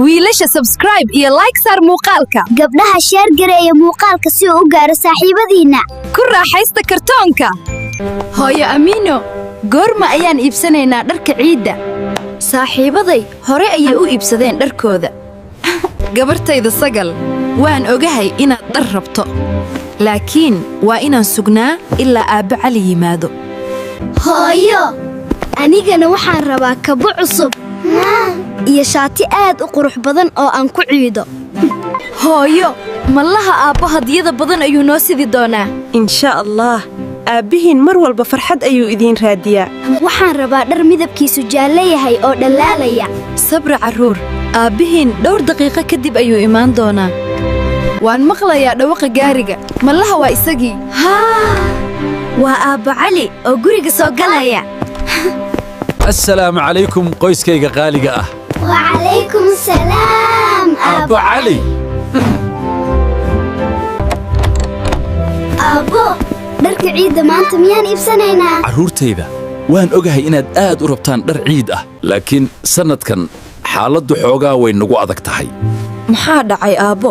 wiilasha subscribe iyo like saar muuqaalka gabdhaha share gareeya muuqaalka si uu u gaaro saaxiibadiina ku raaxaysta kartoonka hooyo Amino goorma ayaan iibsanaynaa dharka ciida saaxiibaday hore ayay u iibsadeen dharkooda gabartayda Sagal waan ogahay inaad dhar rabto laakiin waa inaan sugnaa ilaa Aabba Cali yimaado hooyo anigana waxaan rabaa kabo cusub iyo shaati aad u qurux badan oo aan ku ciido hooyo malaha Aabba hadiyada badan ayuu noo sidi doonaa insha Allah aabihiin mar walba farxad ayuu idin raadiyaa waxaan rabaa dhar midabkiisu jaalle yahay oo dhalaalaya sabra caruur aabihiin dhowr daqiiqo kadib ayuu imaan doonaa waan maqlayaa dhawaqa gaariga malaha waa isagii waa Aabba Cali oo guriga soo galaya السلام عليكم qoyskayga qaaliga ah وعليكم السلام Aabbo Cali Aabbo dharka ciida maanta miyaan iibsanaynaa caruurtayda waan ogahay inaad aad u rabtaan dhar ciid ah laakiin sanadkan xaaladdu xoogaa way nagu adag tahay maxaa dhacay Aabbo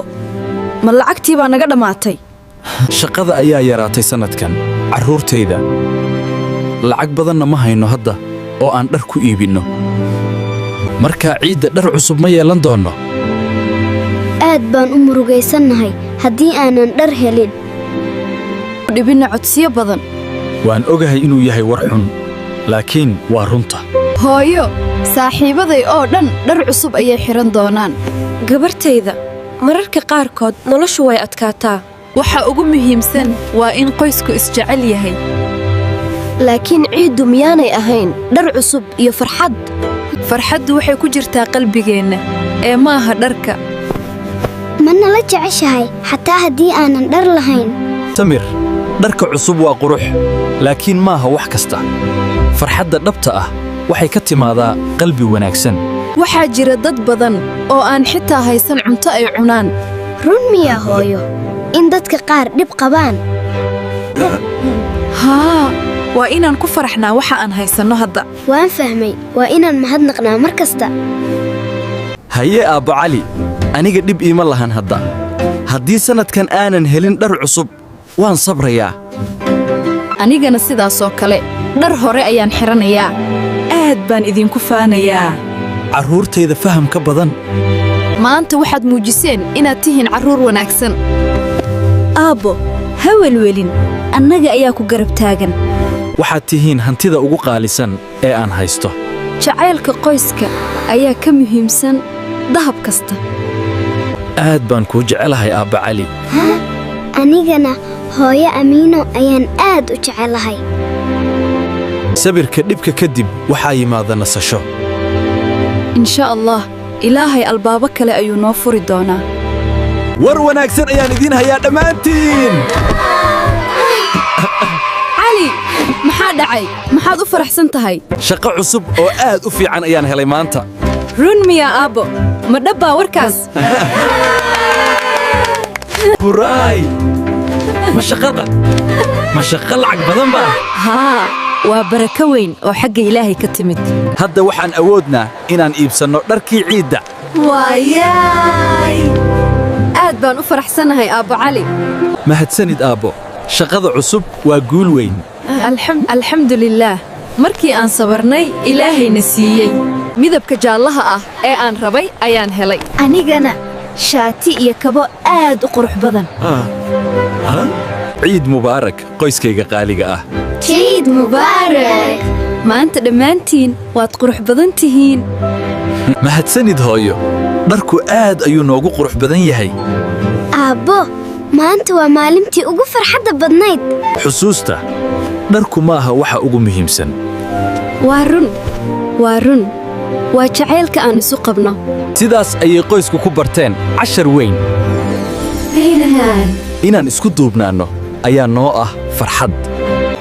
ma lacagtii baa naga dhamaatay shaqada ayaa yaraatay sanadkan caruurtayda lacag badanna ma hayno hadda oo aan dhar ku iibinno marka ciidda dhar cusub ma yeelan doonno aad baan u murugaysannahay haddii aanan dhar helin dhibina codsiyo badan waan ogahay inuu yahay war xun laakiin waa runta hooyo saaxiibaday oo dhan dhar cusub ayay xiran doonaan gabartayda mararka qaarkood noloshu way adkaataa waxa ugu muhiimsan waa in qoysku isjecel yahay laakiin ciiddu miyaanay ahayn dhar cusub iyo farxaddu waxay ku jirtaa qalbigeenna ee maaha dharka ma nala jeceshahay xataa haddii aanan dhar lahayn Samir dharka cusub waa qurux laakiin maaha wax kasta farxadda dhabta ah waxay ka timaadaa qalbi wanaagsan waxaa jira dad badan oo aan xitaa haysan cunto ay cunaan run miyaa hooyo in dadka qaar dhib qabaan waa inaan ku faraxnaa waxa aan haysanno hadda waan fahmay waa inaan mahadnaqnaa mar kasta haye Aabbo Cali aniga dhib iima lahan hadda haddii sanadkan aanan helin dhar cusub waan sabrayaa anigana sidaasoo kale dhar hore ayaan xiranayaa aad baan idinku faanayaa carruurtayda fahamka badan maanta waxaad muujiseen inaad tihiin carruur wanaagsan Aabbo ha welwelin annaga ayaa ku garab taagan waxaad tihiin hantida ugu qaalisan ee aan haysto jacaylka qoyska ayaa ka muhiimsan dahab kasta aad baan kuu jecelahay Aabba Cali anigana hooyo Amino ayaan aad u jecelahay sabirka dhibka kadib waxaa yimaada nasasho insha Allah ilaahay albaabo kale ayuu noo furi doonaa war wanaagsan ayaan idiin hayaa dhammaantiin cali maxaa dhacay maxaad u faraxsan tahay shaqo cusub oo aad u fiican ayaan helay maanta run miyaa Aabbo ma dhabbaa warkaas buraay ma shaqo lacag badan baa waa barako weyn oo xagga ilaahay ka timid hadda waxaan awoodnaa inaan iibsanno dharkii ciidda waayaay aad baan u faraxsanahay Aabbo Cali mahadsanid Aabbo shaqada cusub waa guul weyn alxamdulillaah markii aan sabarnay ilaahayna siiyey midabka jaallaha ah ee aan rabay ayaan helay anigana shaati iyo kabo aad u qurux badan ciid mubaarak qoyskayga qaaliga ah ciid mubaarak maanta dhammaantiin waad qurux badan tihiin mahadsanid hooyo dharku aad ayuu noogu qurux badan yahay Aabbo maanta waa maalintii ugu farxadda badnayd xusuusta dharku maaha waxa ugu muhiimsan waa run waa jacaylka aan isu qabno sidaas ayay qoysku ku barteen cashar weyn inaan isku duubnaanno ayaa noo ah farxad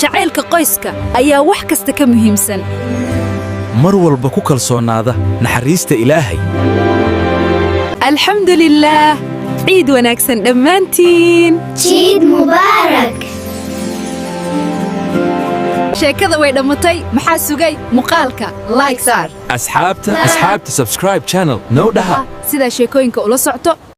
jacaylka qoyska ayaa wax kasta ka muhiimsan mar walba ku kalsoonaada naxariista ilaahay alxamdulillaah ciid wanaagsan dhammaantiin ciid mubaarak sheekada way dhammatay maxaa sugay muuqaalka like saar أصحابته subscribe channel نودها sida sheekooyinka ula socto